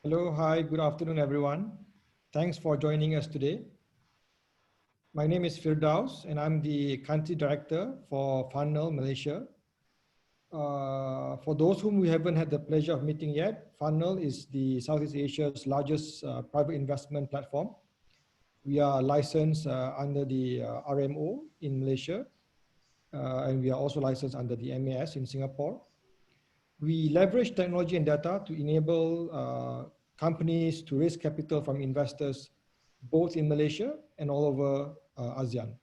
Hello, hi, good afternoon, everyone. Thanks for joining us today. My name is Firdaus, and I'm the country director for Fundnel Malaysia. For those whom we haven't had the pleasure of meeting yet, Fundnel is the Southeast Asia's largest private investment platform. We are licensed under the RMO in Malaysia, and we are also licensed under the MAS in Singapore. We leverage technology and data to enable companies to raise capital from investors both in Malaysia and all over ASEAN.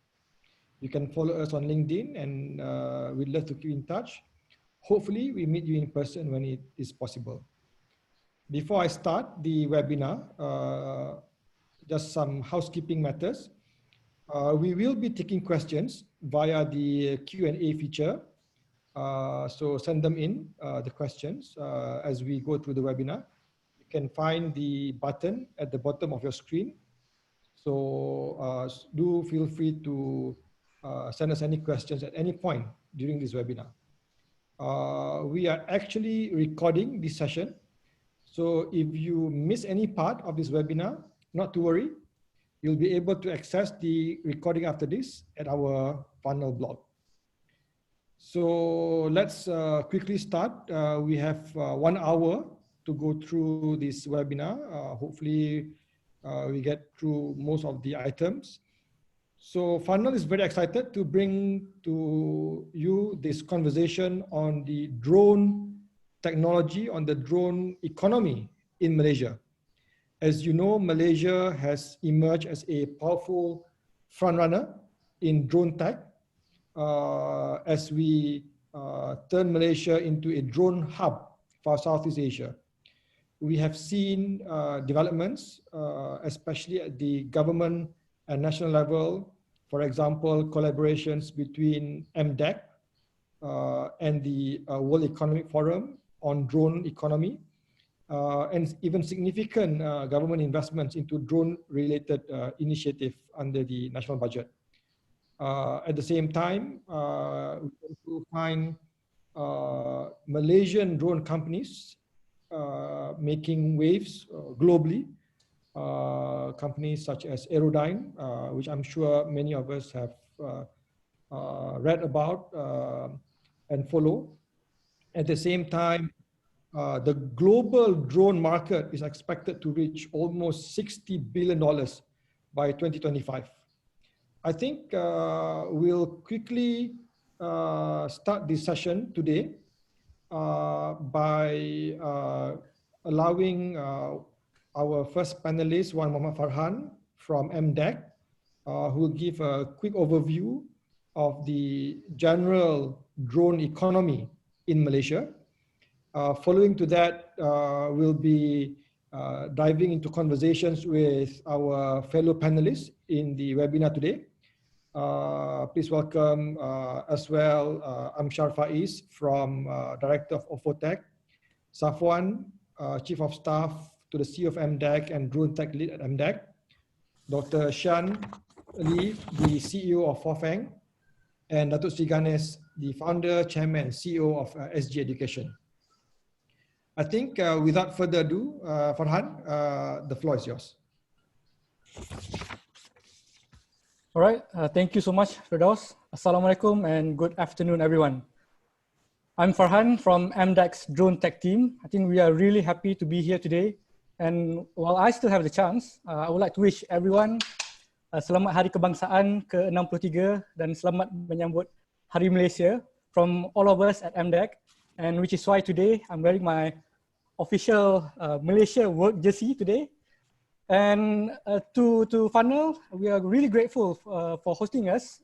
You can follow us on LinkedIn, and we'd love to keep in touch. Hopefully, we meet you in person when it is possible. Before I start the webinar, just some housekeeping matters. We will be taking questions via the Q&A feature. So send them in, the questions, as we go through the webinar. You can find the button at the bottom of your screen. So do feel free to send us any questions at any point during this webinar. We are actually recording this session. So if you miss any part of this webinar, not to worry. You'll be able to access the recording after this at our Fundnel blog. So let's quickly start. We have 1 hour to go through this webinar. Hopefully we get through most of the items. So Fundnel is very excited to bring to you this conversation on the drone technology, on the drone economy in Malaysia. As you know, Malaysia has emerged as a powerful frontrunner in drone tech. As we turn Malaysia into a drone hub for Southeast Asia. We have seen developments, especially at the government and national level. For example, collaborations between MDEC and the World Economic Forum on drone economy, and even significant government investments into drone-related initiative under the national budget. At the same time, we also find Malaysian drone companies making waves globally. Companies such as Aerodyne, which I'm sure many of us have read about and follow. At the same time, the global drone market is expected to reach almost $60 billion by 2025. I think we'll quickly start this session today by allowing our first panelist, Wan Muhammad Farhan from MDEC, who will give a quick overview of the general drone economy in Malaysia. Following to that, we'll be diving into conversations with our fellow panelists in the webinar today. Please welcome as well Amshar Faiz from Director of OFOTech, Safwan, Chief of Staff to the CEO of MDEC and DroneTech Lead at MDEC, Dr. Shan Lee, the CEO of Fofeng, and Datuk Sri Ganesh, the Founder, Chairman, CEO of SG Education. I think without further ado, Farhan, the floor is yours. All right, thank you so much, Firdaus. Assalamualaikum and good afternoon, everyone. I'm Farhan from MDEC's Drone Tech team. I think we are really happy to be here today. And while I still have the chance, I would like to wish everyone Selamat Hari Kebangsaan ke-63 dan selamat menyambut Hari Malaysia from all of us at MDEC. And which is why today I'm wearing my official Malaysia work jersey today. And to Fundnel, we are really grateful for hosting us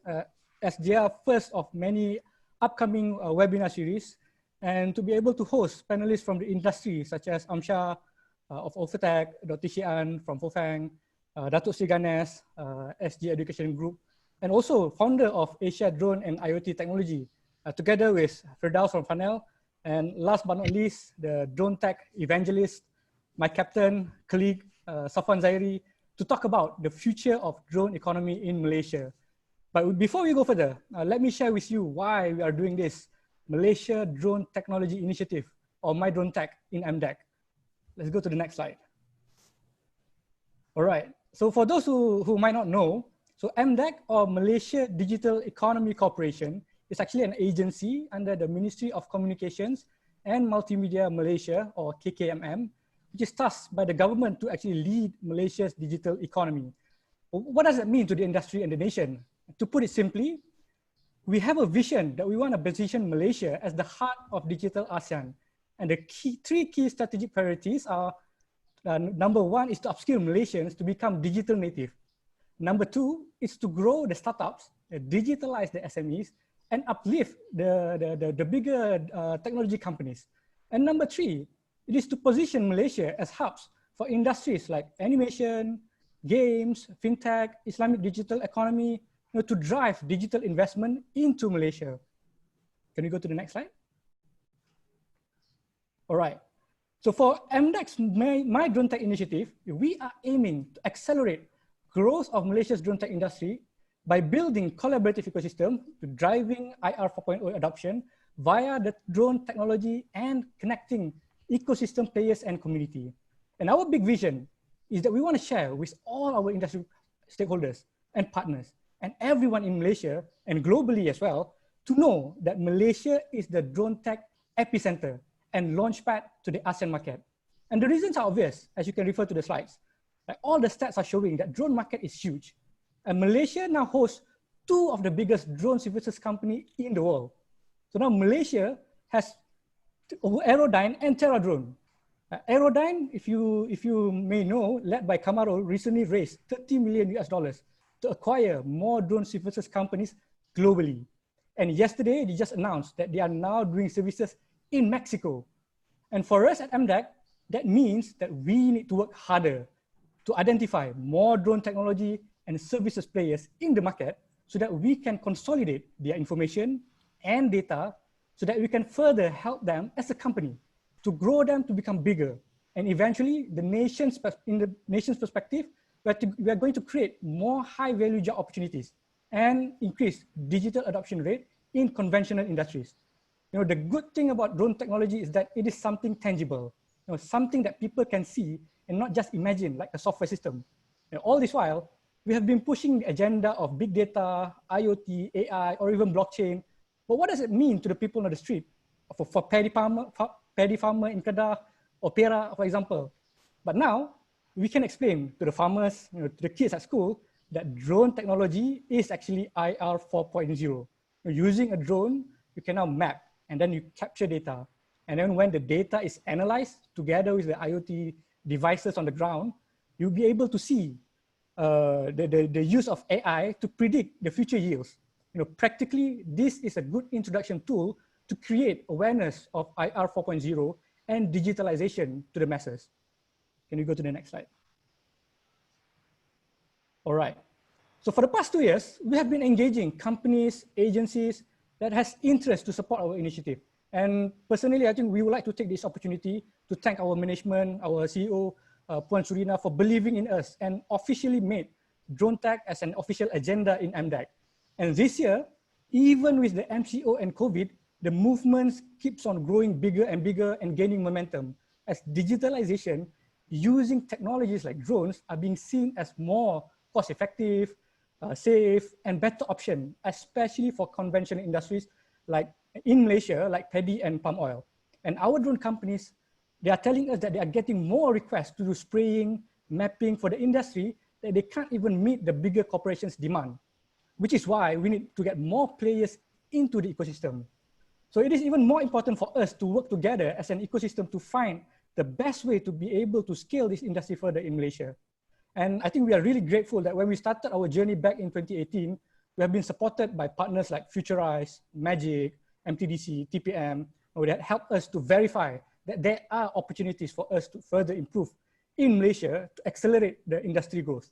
as their first of many upcoming webinar series, and to be able to host panelists from the industry such as Amshar of OFOTech, Dr. Xian from Fofeng, Datuk Sri Ganesh, SG Education Group, and also founder of Asia Drone and IoT Technology, together with Firdaus from Fundnel, and last but not least, the Drone Tech evangelist, my captain, colleague, Safwan Zairi, to talk about the future of drone economy in Malaysia. But before we go further, let me share with you why we are doing this Malaysia Drone Technology Initiative, or My Drone Tech in MDEC. Let's go to the next slide. All right. So for those who might not know, so MDEC, or Malaysia Digital Economy Corporation, is actually an agency under the Ministry of Communications and Multimedia Malaysia, or KKMM, which is tasked by the government to actually lead Malaysia's digital economy. What does that mean to the industry and the nation? To put it simply, we have a vision that we want to position Malaysia as the heart of digital ASEAN. And the three key strategic priorities are, number one is to upskill Malaysians to become digital native. Number two is to grow the startups, digitalize the SMEs, and uplift the bigger technology companies. And number three, it is to position Malaysia as hubs for industries like animation, games, fintech, Islamic digital economy, to drive digital investment into Malaysia. Can we go to the next slide? All right. So for MDEC's My DroneTech initiative, we are aiming to accelerate growth of Malaysia's DroneTech industry by building collaborative ecosystem to driving IR 4.0 adoption via the drone technology and connecting ecosystem players and community. And our big vision is that we want to share with all our industry stakeholders and partners and everyone in Malaysia and globally as well to know that Malaysia is the DroneTech epicenter and launchpad to the ASEAN market. And the reasons are obvious, as you can refer to the slides. Like, all the stats are showing that drone market is huge. And Malaysia now hosts two of the biggest drone services company in the world. So now Malaysia has Aerodyne and TerraDrone. Aerodyne, if you may know, led by Camaro, recently raised $30 million to acquire more drone services companies globally. And yesterday, they just announced that they are now doing services in Mexico. And for us at MDEC, that means that we need to work harder to identify more drone technology and services players in the market so that we can consolidate their information and data so that we can further help them as a company to grow them to become bigger. And eventually, in the nation's perspective, we are going to create more high value job opportunities and increase digital adoption rate in conventional industries. The good thing about drone technology is that it is something tangible, something that people can see and not just imagine like a software system. All this while, we have been pushing the agenda of big data, IoT, AI, or even blockchain. But what does it mean to the people on the street? For paddy farmer in Kedah or Perak, for example. But now, we can explain to the farmers, to the kids at school, that drone technology is actually IR 4.0. Using a drone, you can now map, and then you capture data. And then when the data is analyzed together with the IoT devices on the ground, you'll be able to see the use of AI to predict the future yields. Practically, this is a good introduction tool to create awareness of IR 4.0 and digitalization to the masses. Can you go to the next slide? All right. So for the past 2 years, we have been engaging companies, agencies that has interest to support our initiative. And personally, I think we would like to take this opportunity to thank our management, our CEO, Puan Surina, for believing in us and officially made DroneTech as an official agenda in MDEC. And this year, even with the MCO and COVID, the movement keeps on growing bigger and bigger and gaining momentum as digitalization using technologies like drones are being seen as more cost-effective, safe, and better option, especially for conventional industries like in Malaysia, like paddy and palm oil. And our drone companies, they are telling us that they are getting more requests to do spraying, mapping for the industry that they can't even meet the bigger corporations' demand, which is why we need to get more players into the ecosystem. So it is even more important for us to work together as an ecosystem to find the best way to be able to scale this industry further in Malaysia. And I think we are really grateful that when we started our journey back in 2018, we have been supported by partners like Futurize, Magic, MTDC, TPM, that helped us to verify that there are opportunities for us to further improve in Malaysia to accelerate the industry growth.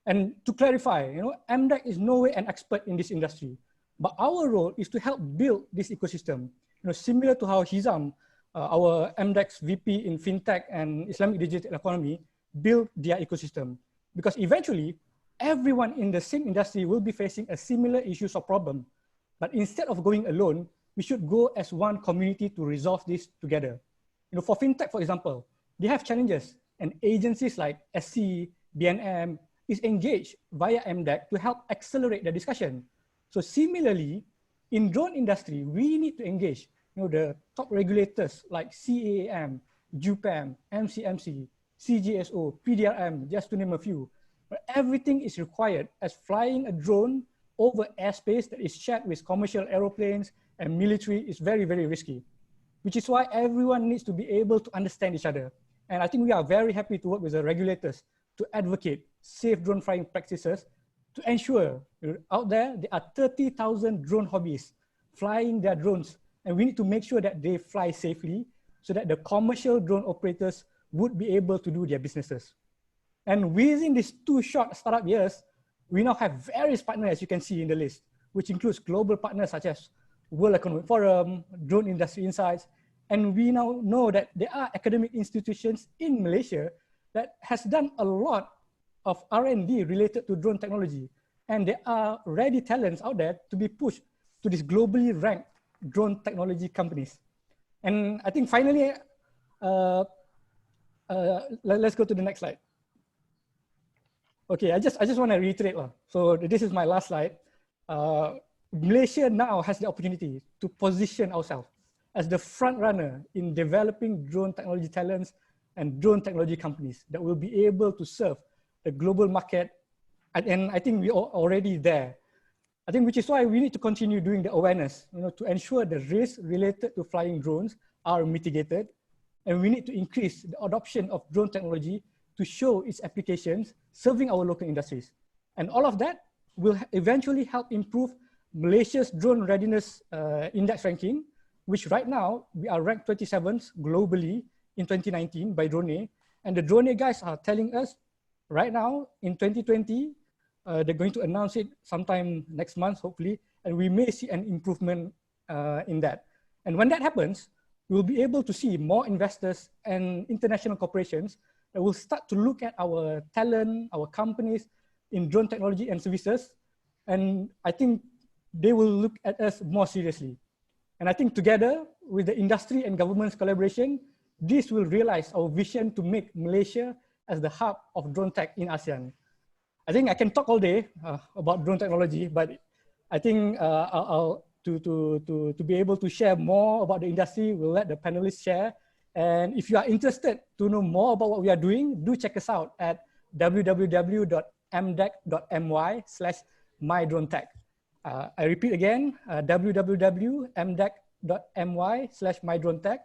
And to clarify, MDEC is no way an expert in this industry, but our role is to help build this ecosystem, similar to how Hizam, our MDEC's VP in FinTech and Islamic Digital Economy, build their ecosystem. Because eventually, everyone in the same industry will be facing a similar issues or problem. But instead of going alone, we should go as one community to resolve this together. For FinTech, for example, they have challenges, and agencies like SC, BNM is engaged via MDEC to help accelerate the discussion. So similarly, in drone industry, we need to engage the top regulators like CAAM, JUPAM, MCMC, CGSO, PDRM, just to name a few. But everything is required, as flying a drone over airspace that is shared with commercial aeroplanes and military is very, very risky, which is why everyone needs to be able to understand each other. And I think we are very happy to work with the regulators to advocate safe drone flying practices to ensure out there are 30,000 drone hobbyists flying their drones, and we need to make sure that they fly safely so that the commercial drone operators would be able to do their businesses. And within these 2 short startup years, we now have various partners, as you can see in the list, which includes global partners such as World Economic Forum, Drone Industry Insights, and we now know that there are academic institutions in Malaysia that has done a lot of R&D related to drone technology. And there are ready talents out there to be pushed to these globally ranked drone technology companies. And I think finally, let's go to the next slide. Okay, I just want to reiterate. So this is my last slide. Malaysia now has the opportunity to position ourselves as the front runner in developing drone technology talents and drone technology companies that will be able to serve the global market. And I think we are already there. I think which is why we need to continue doing the awareness, to ensure the risks related to flying drones are mitigated. And we need to increase the adoption of drone technology to show its applications serving our local industries. And all of that will eventually help improve Malaysia's drone readiness index ranking, which right now we are ranked 27th globally in 2019 by DroneTech. And the DroneTech guys are telling us right now in 2020, they're going to announce it sometime next month, hopefully, and we may see an improvement in that. And when that happens, we'll be able to see more investors and international corporations that will start to look at our talent, our companies in drone technology and services. And I think they will look at us more seriously. And I think together with the industry and government's collaboration, this will realize our vision to make Malaysia as the hub of drone tech in ASEAN. I think I can talk all day about drone technology, but I think to be able to share more about the industry, we'll let the panelists share. And if you are interested to know more about what we are doing, do check us out at www.mdec.my/mydronetech. I repeat again, www.mdec.my/mydronetech.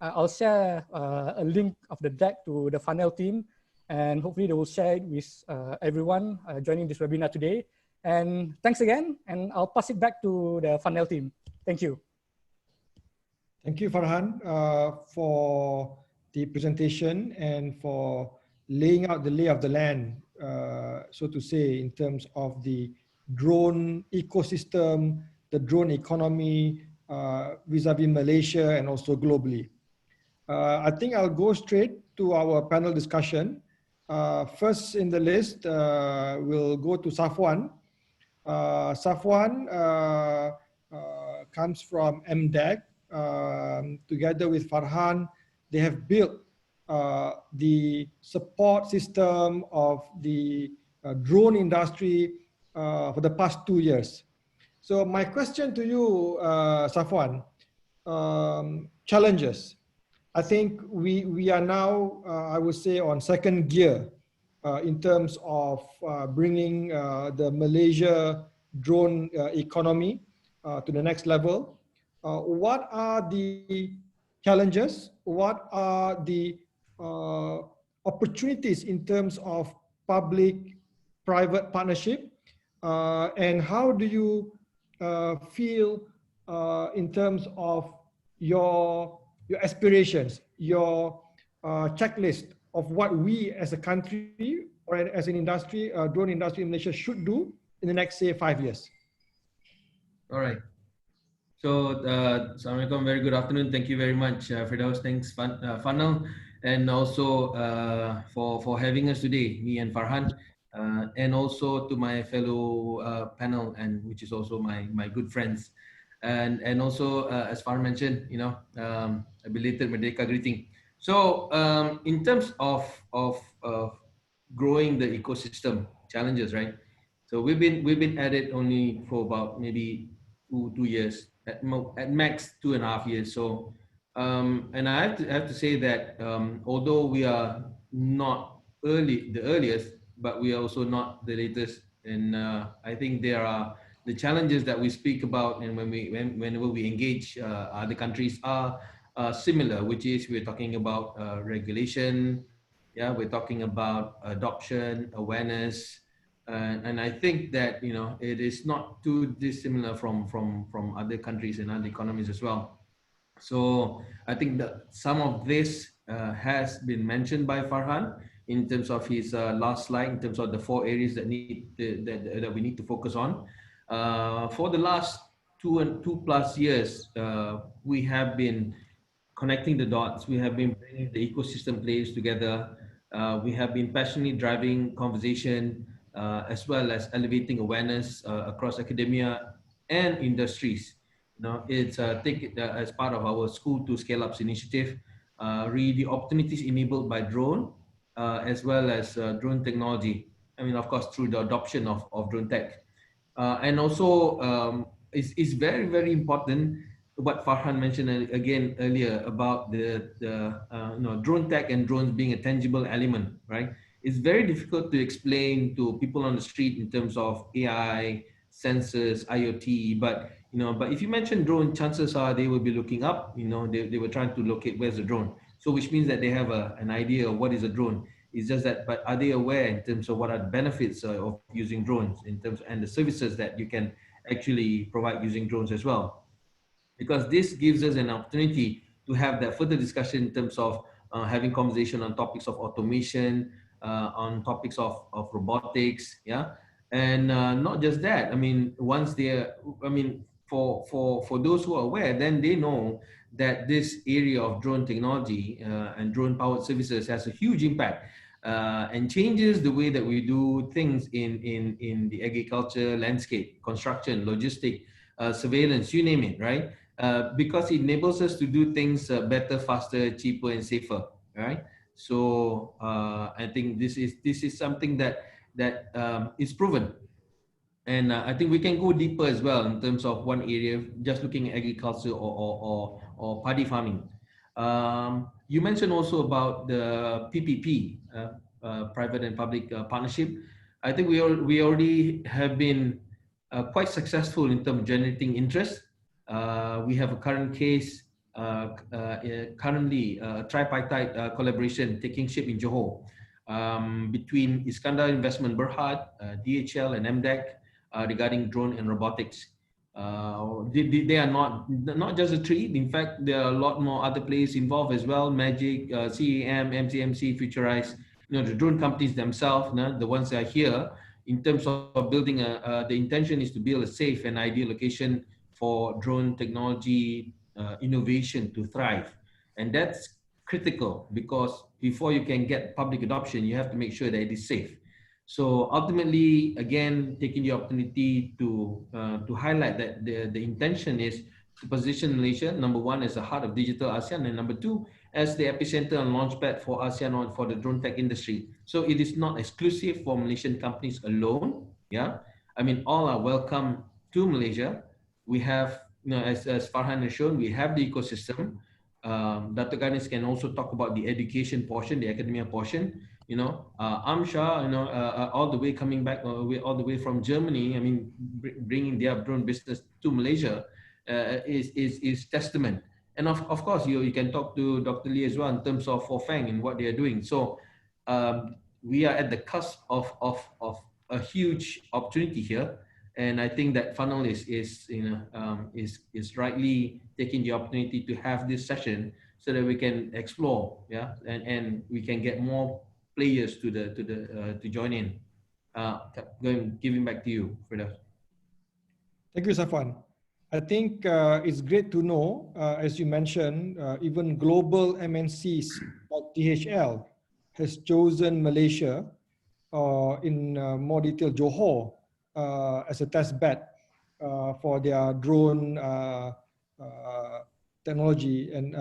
I'll share a link of the deck to the Fundnel team, and hopefully they will share it with everyone joining this webinar today. And thanks again, and I'll pass it back to the Fundnel team. Thank you. Thank you, Farhan, for the presentation and for laying out the lay of the land, so to say, in terms of the drone ecosystem, the drone economy, vis-a-vis Malaysia and also globally. I think I'll go straight to our panel discussion. First in the list, we'll go to Safwan. Safwan comes from MDEC. Together with Farhan, they have built the support system of the drone industry for the past 2 years. So my question to you, Safwan, challenges. I think we are now, I would say, on second gear in terms of bringing the Malaysia drone economy to the next level. What are the challenges? What are the opportunities in terms of public-private partnership? And how do you feel in terms of your aspirations, your checklist of what we as a country or as an industry, drone industry in Malaysia should do in the next, say, 5 years? All right. So, Assalamualaikum, very good afternoon. Thank you very much, Firdaus. Thanks, Fundnel, and also for having us today, me and Farhan, and also to my fellow panel, and which is also my good friends, and also as Farhan mentioned, a belated Merdeka greeting. So, in terms of growing the ecosystem challenges, right? So we've been at it only for about maybe two years, at max 2.5 years. So and I have to say that although we are not the earliest, but we are also not the latest. And I think there are the challenges that we speak about, and whenever we engage other countries are similar, which is we're talking about regulation, yeah, we're talking about adoption, awareness, and I think that it is not too dissimilar from other countries and other economies as well. So I think that some of this has been mentioned by Farhan in terms of his last slide, in terms of the 4 areas that that we need to focus on. For the last 2+ years, we have been connecting the dots. We have been bringing the ecosystem players together. We have been passionately driving conversation as well as elevating awareness across academia and industries. It's take it as part of our School to Scale Ups initiative. Really, the opportunities enabled by drone as well as drone technology. I mean, of course, through the adoption of drone tech. And also, it's very, very important what Farhan mentioned again earlier about the drone tech and drones being a tangible element, right? It's very difficult to explain to people on the street in terms of AI, sensors, IoT, but if you mention drone, chances are they will be looking up. They were trying to locate where's the drone. So which means that they have an idea of what is a drone. It's just that, but are they aware in terms of what are the benefits of using drones in terms and the services that you can actually provide using drones as well? Because this gives us an opportunity to have that further discussion in terms of having conversation on topics of automation, on topics of robotics, yeah, and not just that. I mean, for those who are aware, then they know that this area of drone technology and drone powered services has a huge impact and changes the way that we do things in the agriculture landscape, construction, logistic, surveillance, you name it, right? Because it enables us to do things better, faster, cheaper, and safer, right? So I think this is something that is proven, and I think we can go deeper as well in terms of one area, just looking at agriculture or paddy farming. You mentioned also about the PPP, private and public partnership. I think we already have been quite successful in terms of generating interest. We have a current case, currently tripartite collaboration taking shape in Johor between Iskandar Investment Berhad, DHL and MDEC regarding drone and robotics. They are not just the three. In fact, there are a lot more other players involved as well. Magic, CAM, MCMC, Futurize, the drone companies themselves, the ones that are here in terms of building the intention is to build a safe and ideal location for drone technology innovation to thrive. And that's critical because before you can get public adoption, you have to make sure that it is safe. So ultimately, again, taking the opportunity to highlight that the intention is to position Malaysia, number one, as the heart of digital ASEAN, and number two, as the epicenter and launchpad for ASEAN for the drone tech industry. So it is not exclusive for Malaysian companies alone. Yeah, I mean, all are welcome to Malaysia. We have, as Farhan has shown, we have the ecosystem. Dr. Ganesh can also talk about the education portion, the academia portion. Amsha, all the way coming back, all the way from Germany. I mean, bringing their drone business to Malaysia is testament. And of course, you can talk to Dr. Lee as well in terms of Feng and what they are doing. So we are at the cusp of a huge opportunity here. And I think that Fundnel is rightly taking the opportunity to have this session so that we can explore, yeah, and we can get more players to join in. Giving back to you, Firdaus. Thank you, Safwan. I think it's great to know, as you mentioned, even global MNCs like DHL has chosen Malaysia, in more detail Johor, as a test bed for their drone technology and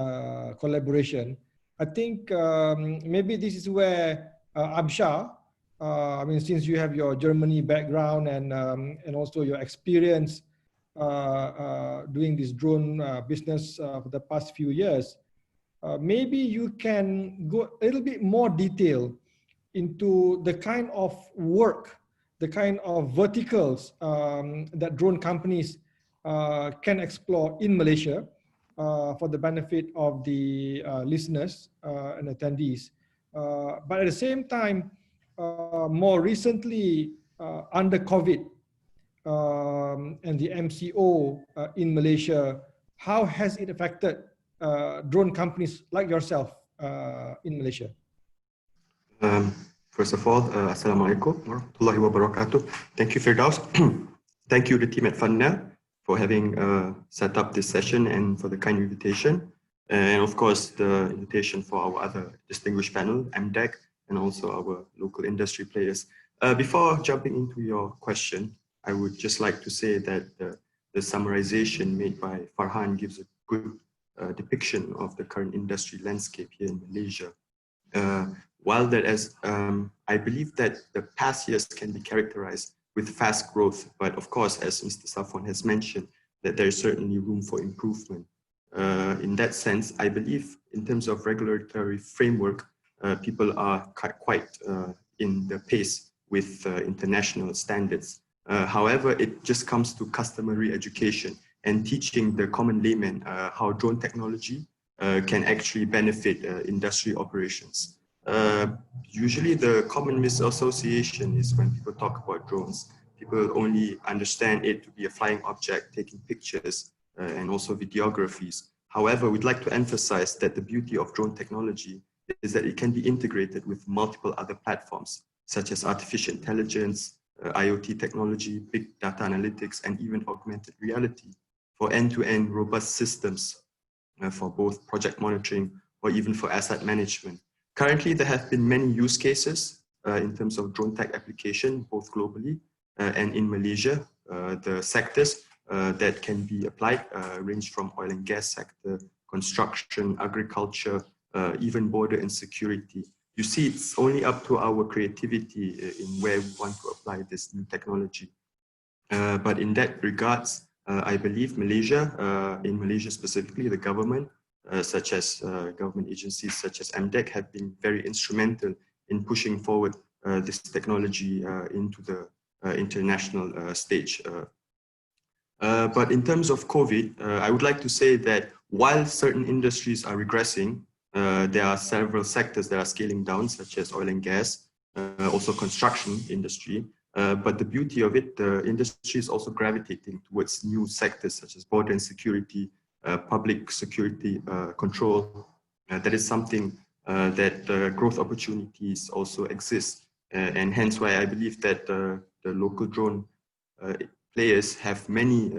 collaboration. I think maybe this is where Absha I mean, since you have your Germany background and also your experience doing this drone business for the past few years, maybe you can go a little bit more detail into the kind of work, the kind of verticals that drone companies can explore in Malaysia for the benefit of the listeners and attendees. But at the same time, more recently under COVID and the MCO in Malaysia, how has it affected drone companies like yourself in Malaysia? First of all, Assalamualaikum warahmatullahi wabarakatuh. Thank you, Firdaus. Thank you, the team at Fundnel, for having set up this session and for the kind invitation. And of course, the invitation for our other distinguished panel, MDEC, and also our local industry players. Before jumping into your question, I would just like to say that the summarization made by Farhan gives a good depiction of the current industry landscape here in Malaysia. While that as I believe that the past years can be characterized with fast growth, but of course, as Mr. Safwan has mentioned, that there is certainly room for improvement. In that sense, I believe in terms of regulatory framework, people are quite in the pace with international standards. However, it just comes to customary education and teaching the common layman how drone technology can actually benefit industry operations. Usually the common misassociation is when people talk about drones, people only understand it to be a flying object, taking pictures and also videographies. However, we'd like to emphasize that the beauty of drone technology is that it can be integrated with multiple other platforms, such as artificial intelligence, IoT technology, big data analytics, and even augmented reality for end-to-end robust systems for both project monitoring or even for asset management. Currently, there have been many use cases in terms of DroneTech application, both globally and in Malaysia. The sectors that can be applied range from oil and gas sector, construction, agriculture, even border and security. You see, it's only up to our creativity in where we want to apply this new technology. But in that regards, I believe Malaysia, in Malaysia specifically, the government, such as government agencies such as MDEC have been very instrumental in pushing forward this technology into the international stage. But in terms of COVID, I would like to say that while certain industries are regressing, there are several sectors that are scaling down, such as oil and gas, also construction industry. But the beauty of it, the industry is also gravitating towards new sectors such as border and security, public security control. That is something that growth opportunities also exist. And hence why I believe that the local drone players have many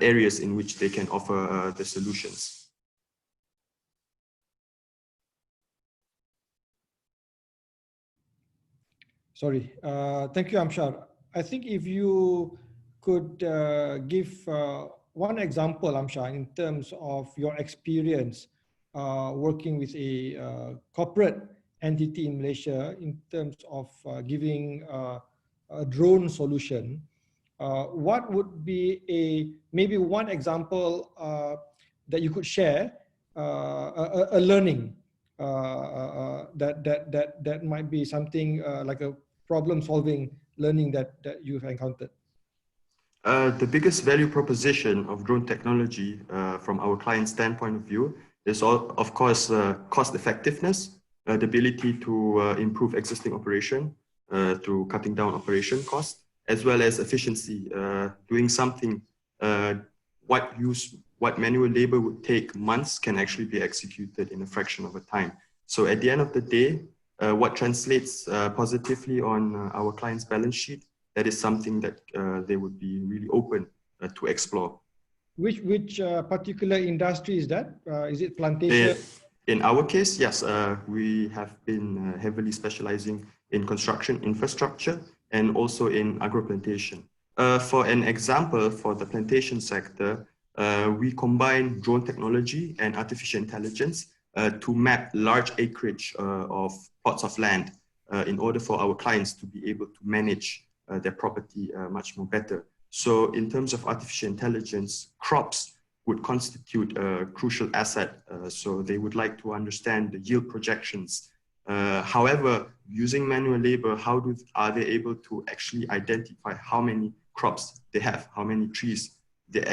areas in which they can offer the solutions. Sorry, thank you, Amshar. I think if you could give one example, Amshar, in terms of your experience working with a corporate entity in Malaysia in terms of giving a drone solution, what would be maybe one example that you could share, a learning that might be something like a problem-solving learning that you've encountered? The biggest value proposition of drone technology from our client standpoint of view is, of course, cost effectiveness, the ability to improve existing operation through cutting down operation costs, as well as efficiency, doing something what manual labor would take months can actually be executed in a fraction of a time. So at the end of the day, what translates positively on our client's balance sheet, that is something that they would be really open to explore. Which particular industry is that? Is it plantation? In our case, yes, we have been heavily specializing in construction infrastructure and also in agro-plantation. For an example, for the plantation sector, we combine drone technology and artificial intelligence to map large acreage of plots of land. in order for our clients to be able to manage their property much more better. So in terms of artificial intelligence, crops would constitute a crucial asset. So they would like to understand the yield projections. However, using manual labor, are they able to actually identify how many crops they have, how many trees they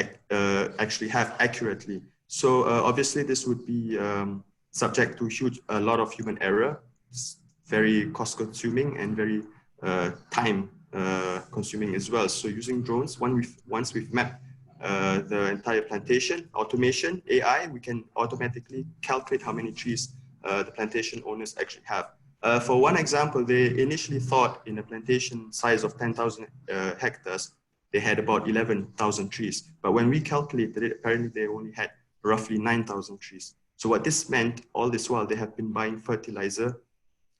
actually have accurately? So obviously this would be subject to a lot of human error. It's very cost consuming and very time consuming as well. So using drones, once we've mapped the entire plantation, automation, AI, we can automatically calculate how many trees the plantation owners actually have. For one example, they initially thought in a plantation size of 10,000 hectares, they had about 11,000 trees. But when we calculated it, apparently they only had roughly 9,000 trees. So what this meant, all this while, they have been buying fertilizer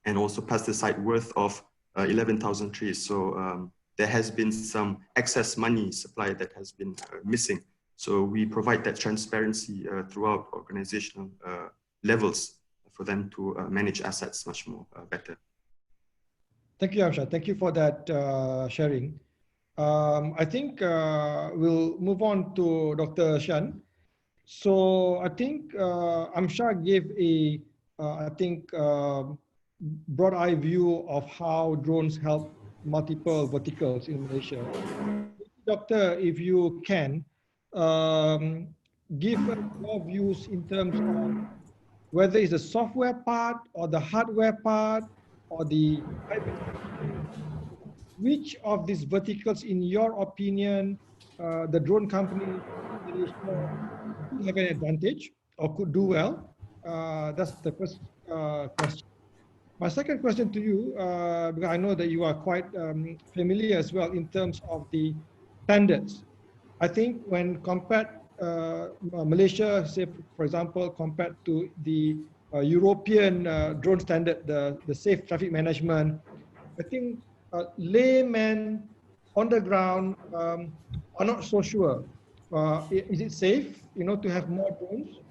and also pesticide worth of 11,000 trees. So there has been some excess money supply that has been missing. So we provide that transparency throughout organizational levels for them to manage assets much more better. Thank you, Amshad. Thank you for that sharing. I think we'll move on to Dr. Shan. So I think Amshad gave a, broad eye view of how drones help multiple verticals in Malaysia. Doctor, if you can, give your views in terms of whether it's the software part or the hardware part or the which of these verticals, in your opinion, the drone company could have an advantage or could do well? That's the first question. My second question to you, because I know that you are quite familiar as well in terms of the standards. I think when compared Malaysia, say for example, compared to the European drone standard, the safe traffic management, I think laymen on the ground are not so sure. Is it safe, to have more drones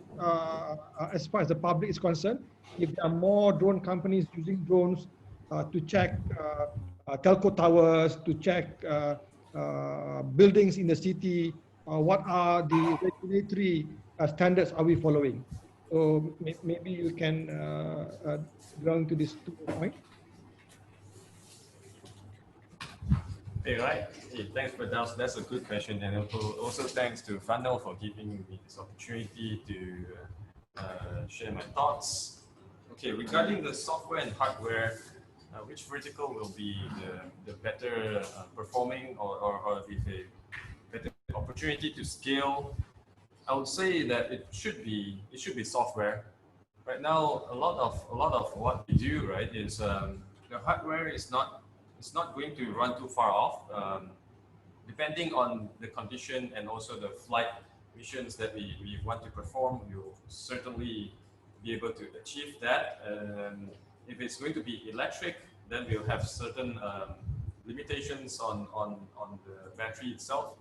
as far as the public is concerned? If there are more drone companies using drones to check telco towers, to check buildings in the city, what are the regulatory standards are we following? So maybe you can go into these 2 points. Hey, right. Hey, thanks for that. That's a good question, and also thanks to Fundnel for giving me this opportunity to share my thoughts. Okay, regarding the software and hardware, which vertical will be the better performing or with a better opportunity to scale? I would say that it should be software. Right now, a lot of what we do, right, is the hardware is not going to run too far off. Depending on the condition and also the flight missions that we want to perform, we'll certainly be able to achieve that. If it's going to be electric, then we'll have certain limitations on the battery itself.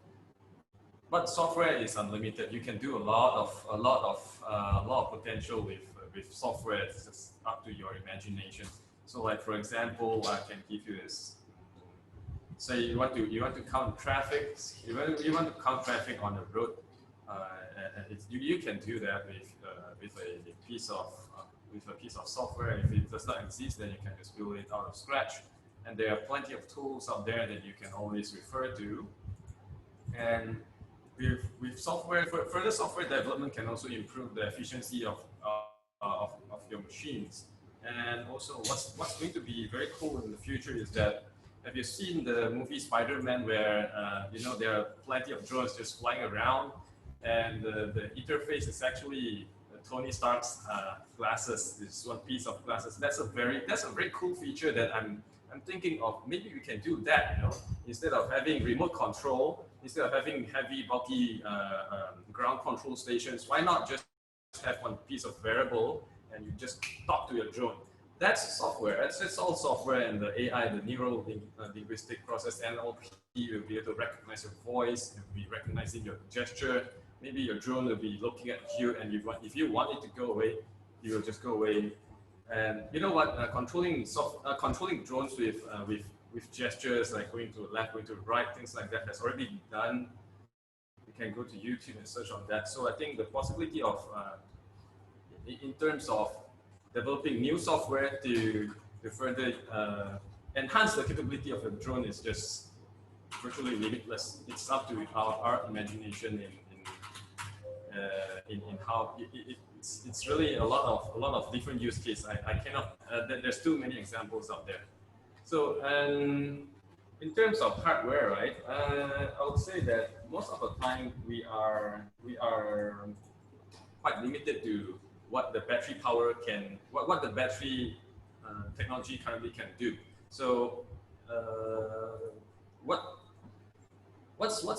But software is unlimited. You can do a lot of potential with software. It's just up to your imagination. So, like for example, I can give you this. Say you want to count traffic. You want to count traffic on the road. You can do that with a piece of software. If it does not exist, then you can just build it out of scratch. And there are plenty of tools out there that you can always refer to. And with software, further software development can also improve the efficiency of your machines. And also, what's going to be very cool in the future is that, have you seen the movie Spider-Man, where there are plenty of drones just flying around, and the interface is actually Tony Stark's glasses. This one piece of glasses. That's a very cool feature that I'm thinking of. Maybe we can do that. Instead of having remote control, instead of having heavy, bulky ground control stations, why not just have one piece of variable and you just talk to your drone? That's software. It's all software, and the AI, the neural linguistic process, NLP, will be able to recognize your voice, it will be recognizing your gesture. Maybe your drone will be looking at you, and if you want it to go away, you will just go away And you know what? Controlling drones with gestures like going to the left, going to the right, things like that has already been done. You can go to YouTube and search on that. So I think the possibility of, in terms of developing new software to further enhance the capability of a drone is just virtually limitless. It's up to our imagination in how it's really a lot of different use cases. I cannot. There's too many examples out there. So in terms of hardware, right? I would say that most of the time we are quite limited to what the battery power can, what the battery technology currently can do. So what's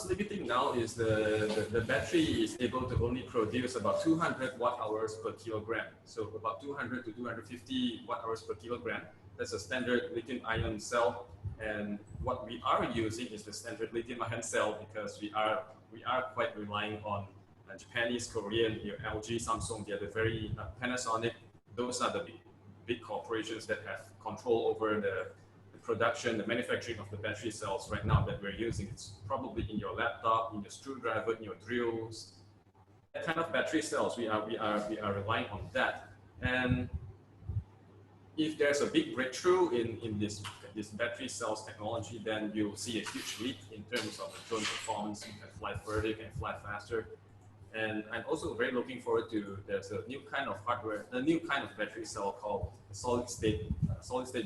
limiting now is the battery is able to only produce about 200 watt-hours per kilogram. So about 200 to 250 watt-hours per kilogram. That's a standard lithium-ion cell. And what we are using is the standard lithium-ion cell because we are quite relying on Japanese, Korean, LG, Samsung. They're the very Panasonic. Those are the big corporations that have control over the production, the manufacturing of the battery cells right now that we're using. It's probably in your laptop, in your screwdriver, in your drills. That kind of battery cells, we are relying on that. And if there's a big breakthrough in this battery cells technology, then you'll see a huge leap in terms of the drone performance. You can fly further, you can fly faster. And I'm also very looking forward to, there's a new kind of hardware, a new kind of battery cell called solid state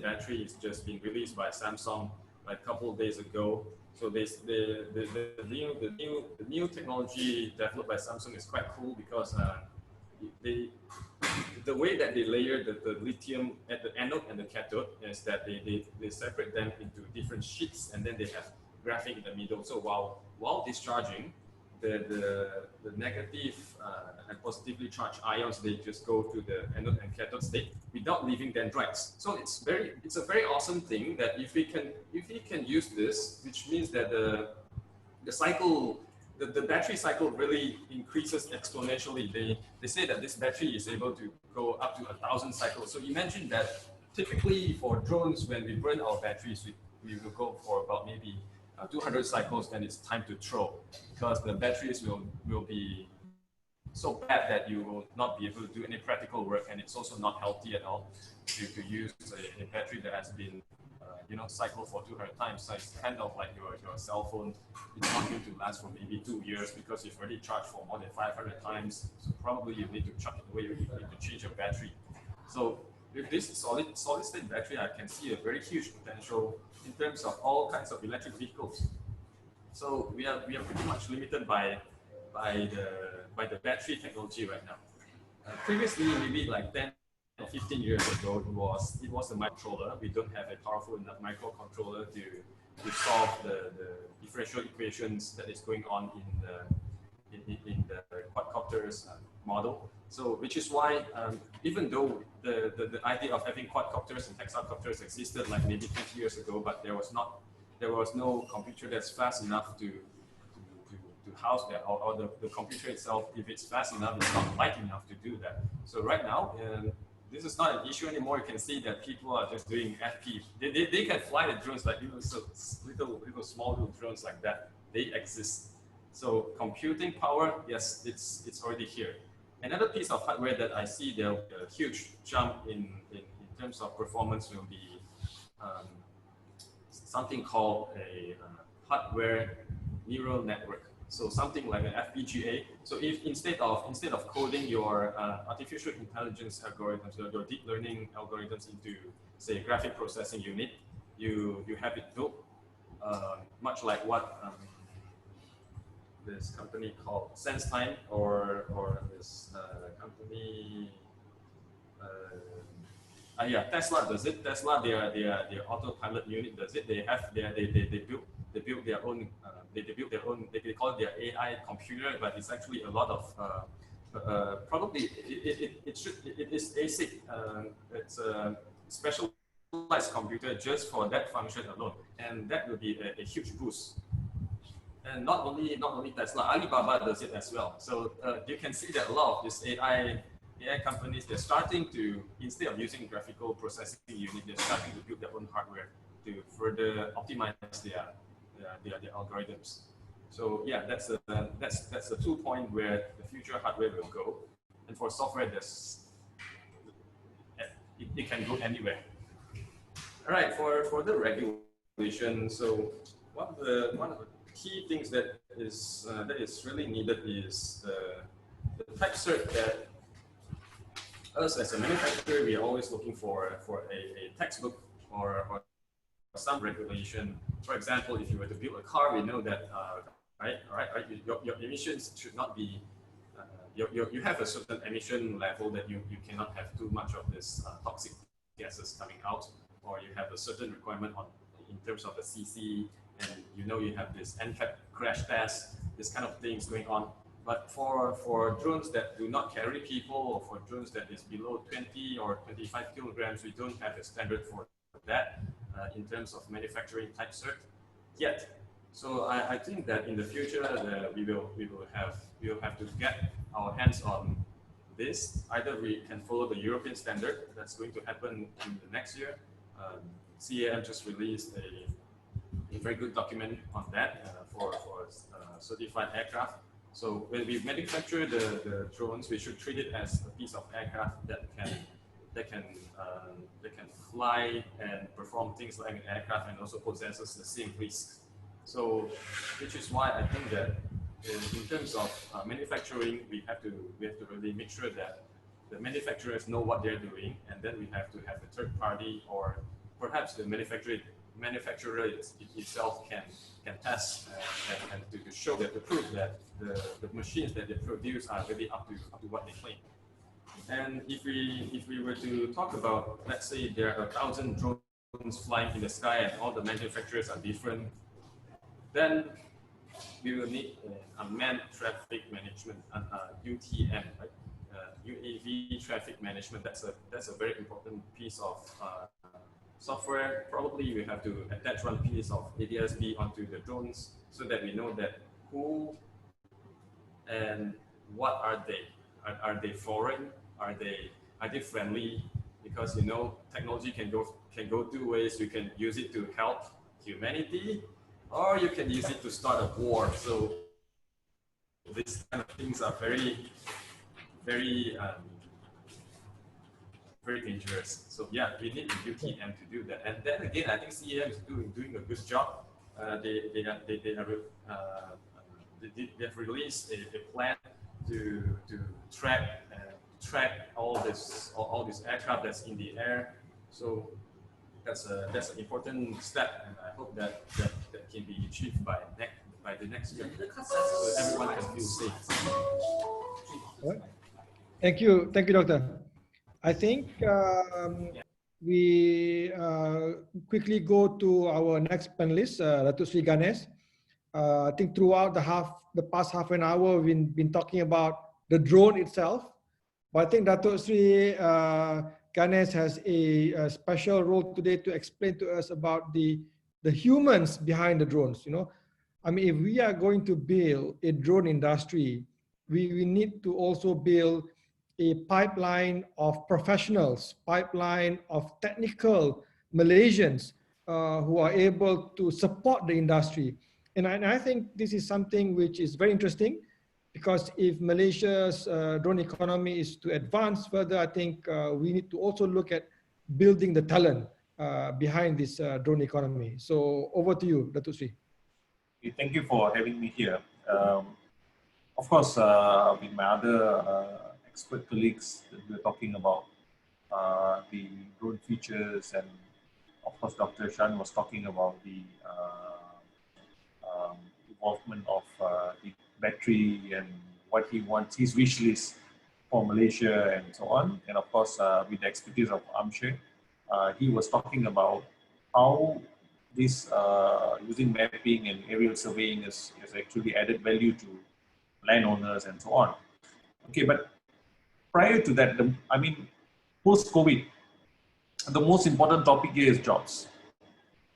battery. Is just being released by Samsung like a couple of days ago. So the new technology developed by Samsung is quite cool because the way that they layer the lithium at the anode and the cathode is that they separate them into different sheets, and then they have graphite in the middle. So while discharging, the negative and positively charged ions, they just go to the anode and cathode state without leaving dendrites. So it's a very awesome thing that if we can use this, which means that the battery cycle really increases exponentially. They say that this battery is able to go up to 1,000 cycles. So imagine that typically for drones, when we burn our batteries, we will go for about maybe 200 cycles, then it's time to throw, because the batteries will be so bad that you will not be able to do any practical work, and it's also not healthy at all to use a battery that has been cycled for 200 times. So it's kind of like your cell phone. It's not going to last for maybe 2 years because you've already charged for more than 500 times. So probably you need to charge it away, you need to change your battery. So with this solid state battery, I can see a very huge potential in terms of all kinds of electric vehicles. So we are pretty much limited by the battery technology right now. Previously, maybe like 10 or 15 years ago, it was a microcontroller. We don't have a powerful enough microcontroller to solve the differential equations that is going on in the quadcopters model. So, which is why even though the idea of having quadcopters and hexacopters existed like maybe 20 years ago, but there was no computer that's fast enough to house that, or the computer itself, if it's fast enough, it's not light enough to do that. So right now, this is not an issue anymore. You can see that people are just doing FP. They can fly the drones like little small little drones like that. They exist. So computing power, yes, it's already here. Another piece of hardware that I see there will be a huge jump in terms of performance will be something called a hardware neural network. So something like an FPGA. So if instead of coding your artificial intelligence algorithms, your deep learning algorithms into, say, graphic processing unit, you have it built much like what this company called SenseTime or this company. Tesla does it. Tesla, their autopilot unit does it. They built their own. They call it their AI computer, but it's actually a lot of probably it is ASIC. It's a specialized computer just for that function alone, and that will be a huge boost. And not only Tesla, Alibaba does it as well. So you can see that a lot of this AI AI companies, they're starting to, instead of using graphical processing unit, they're starting to build their own hardware to further optimize their algorithms. So yeah, that's the 2 point where the future hardware will go. And for software, it can go anywhere. All right, for the regulation, so one of the key things that is really needed is the type cert that us as a manufacturer, we are always looking for a textbook or some regulation. For example, if you were to build a car, we know that your emissions should not be you have a certain emission level that you cannot have too much of this toxic gases coming out, or you have a certain requirement in terms of the CC, and you have this NCAP crash test, this kind of things going on. But for drones that do not carry people, or for drones that is below 20 or 25 kilograms, we don't have a standard for that in terms of manufacturing type cert yet. So I think that in the future we will have to get our hands on this. Either we can follow the European standard that's going to happen in the next year. CAM just released a very good document on that for certified aircraft. So when we manufacture the drones, we should treat it as a piece of aircraft that can fly and perform things like an aircraft, and also possesses the same risks. So, which is why I think that in terms of manufacturing, we have to really make sure that the manufacturers know what they're doing, and then we have to have a third party, or perhaps the manufacturer itself can test and to show that, to prove that the machines that they produce are really up to what they claim. And if we were to talk about, let's say there are 1,000 drones flying in the sky and all the manufacturers are different, then we will need unmanned traffic management, UTM, right? UAV traffic management. That's a very important piece of software. Probably we have to attach one piece of ADS-B onto the drones so that we know that who and what are they? Are they foreign? Are they friendly? Because technology can go two ways. You can use it to help humanity, or you can use it to start a war. So these kind of things are very, very, very dangerous. So yeah, we need the UTM to do that. And then again, I think CAM is doing a good job. They have released a plan to track all this aircraft that's in the air. So that's an important step, and I hope that can be achieved by the next year, so everyone can feel safe. Right. Thank you, Doctor. I think we quickly go to our next panelist, Datuk Sri Ganesh. I think throughout the past half an hour, we've been talking about the drone itself, but I think Datuk Sri Ganesh has a special role today to explain to us about the humans behind the drones. I mean, if we are going to build a drone industry, we need to also build a pipeline of professionals, pipeline of technical Malaysians who are able to support the industry. And I think this is something which is very interesting, because if Malaysia's drone economy is to advance further, I think we need to also look at building the talent behind this drone economy. So over to you, Datuk Sri. Thank you for having me here. Of course, with my other expert colleagues, we're talking about the drone features, and of course, Dr. Shan was talking about the involvement of the battery and what he wants, his wish list for Malaysia and so on. And of course, with the expertise of Amshir, he was talking about how this using mapping and aerial surveying has actually added value to landowners and so on. Okay, but prior to that, post-COVID, the most important topic here is jobs,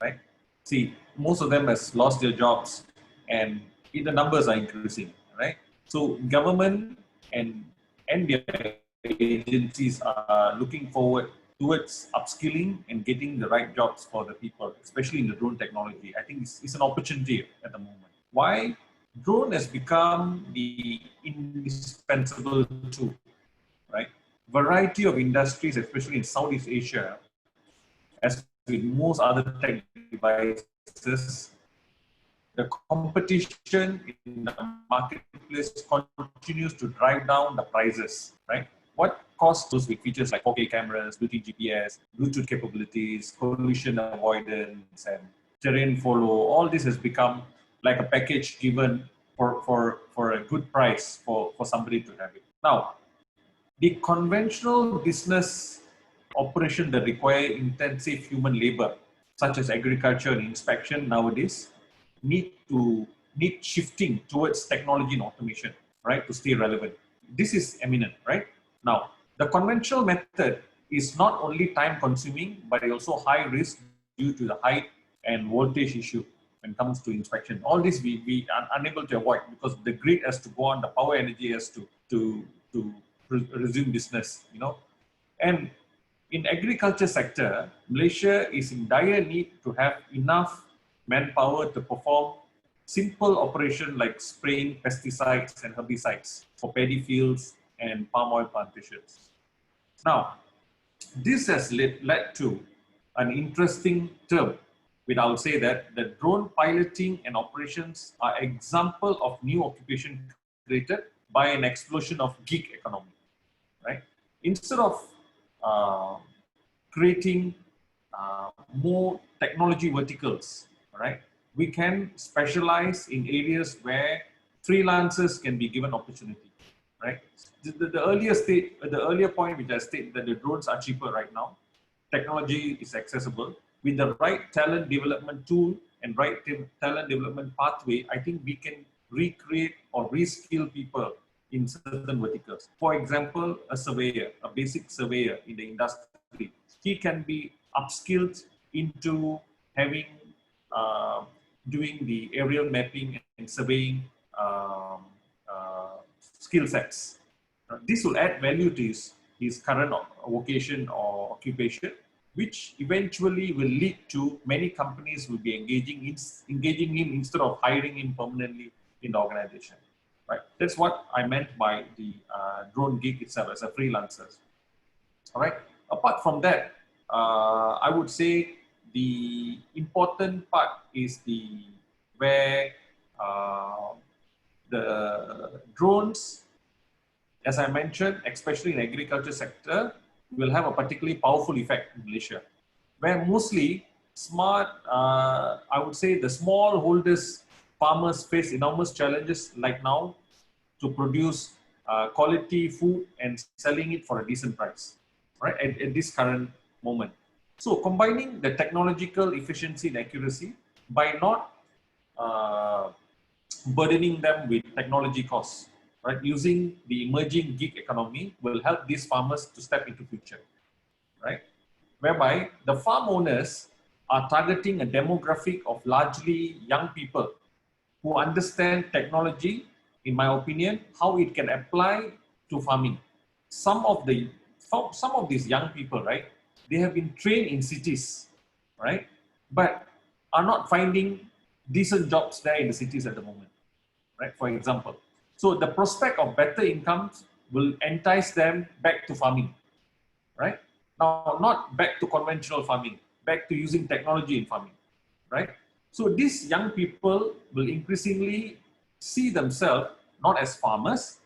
right? See, most of them has lost their jobs, and the numbers are increasing, right? So government and their agencies are looking forward towards upskilling and getting the right jobs for the people, especially in the drone technology. I think it's an opportunity at the moment. Why? Drone has become the indispensable tool, right? Variety of industries, especially in Southeast Asia, as with most other tech devices, the competition in the marketplace continues to drive down the prices, right? What costs those with features like 4K cameras, built-in GPS, Bluetooth capabilities, collision avoidance, and terrain follow, all this has become like a package given for a good price for somebody to have it. Now, the conventional business operation that require intensive human labor, such as agriculture and inspection nowadays, need shifting towards technology and automation, right, to stay relevant. This is eminent, right? Now, the conventional method is not only time consuming, but also high risk due to the height and voltage issue when it comes to inspection. All this we are unable to avoid because the grid has to go on, the power energy has to resume business, you know. And in agriculture sector, Malaysia is in dire need to have enough manpower to perform simple operation like spraying pesticides and herbicides for paddy fields and palm oil plantations. Now, this has led to an interesting term, which I'll say that the drone piloting and operations are example of new occupation created by an explosion of gig economy, right? Instead of creating more technology verticals, right? We can specialize in areas where freelancers can be given opportunity, right? The earlier point which I stated that the drones are cheaper right now, technology is accessible. With the right talent development tool and right talent development pathway, I think we can recreate or reskill people in certain verticals. For example, a surveyor, a basic surveyor in the industry, he can be upskilled into having doing the aerial mapping and surveying skill sets. This will add value to his current vocation or occupation, which eventually will lead to many companies will be engaging him instead of hiring him permanently in the organization. Right. That's what I meant by the drone gig itself as a freelancer. All right. Apart from that, I would say the important part is where the drones, as I mentioned, especially in agriculture sector, will have a particularly powerful effect in Malaysia, where mostly smart, I would say the small holders, farmers face enormous challenges like now to produce quality food and selling it for a decent price, right, at this current moment. So combining the technological efficiency and accuracy by not burdening them with technology costs, right, using the emerging gig economy will help these farmers to step into future, right, whereby the farm owners are targeting a demographic of largely young people who understand technology, in my opinion, how it can apply to farming. Some of these young people, right, they have been trained in cities, right, but are not finding decent jobs there in the cities at the moment, right, for example. So the prospect of better incomes will entice them back to farming, right? Now, not back to conventional farming, back to using technology in farming, right? So these young people will increasingly see themselves not as farmers,